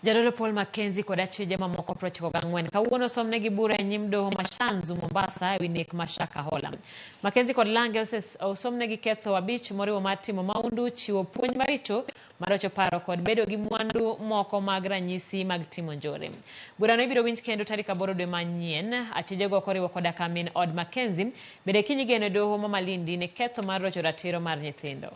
Jadolo Paul Mackenzie kod achije moko 94 kawuono osom negi bura e nyim doho ma Shanzu Mombasa ewi nek mashaka hola. Mackenzie kod Lange osom negi ketho 5 moriwo mar timo maundu, chiwo puonj maricho, marocho paro kod bedo gi mwandu moko mag ranyisi mag timo njore. Burano ibiro winj kendo tarik 8 dwe manyien. Achijego koriwo koda ka min od Mackenzie bende kiny igeno e doho ma Malindi ne ketho mar rocho ratiro mar nyithindo.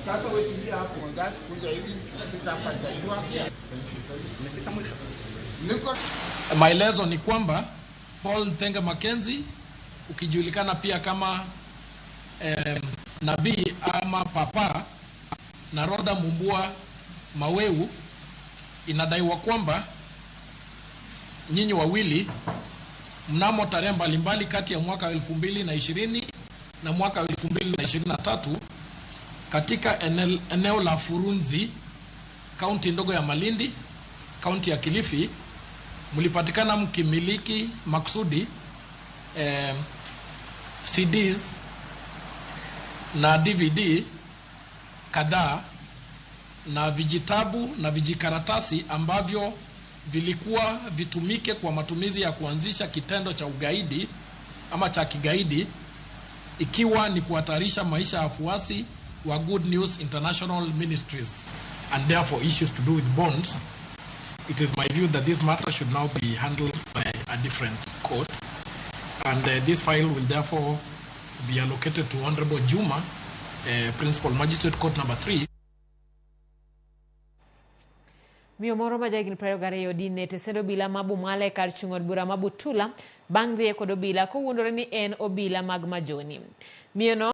Sasa wewe hapo ngapi kuja hivi tutapata Maelezo ni kwamba Paul Mackenzie ukijulikana pia kama nabii ama papa na Roda Mumbua Maweu, inadaiwa kwamba nyinyi wawili mnamo tarehe mbalimbali kati ya mwaka 2020 na mwaka 2023 katika eneo la Furunzi, kaunti ndogo ya Malindi, kaunti ya Kilifi, mlipatikana mkimiliki maksudi CDs na DVD kadhaa na vijitabu na vijikaratasi ambavyo vilikuwa vitumike kwa matumizi ya kuanzisha kitendo cha ugaidi ama cha kigaidi, ikiwa ni kuhatarisha maisha ya wafuasi wa Good News International Ministries and therefore issues to do with bonds. It is my view that this matter should now be handled by a different court, and this file will therefore be allocated to Honorable Juma, Principal Magistrate Court number 3. Miyo moro ma jahigni 22 dine tesedo bila mabu male kar chung'od bura mabutula bang' dhiye kod obila kowuondore ni en obila mag majoni. Miyo no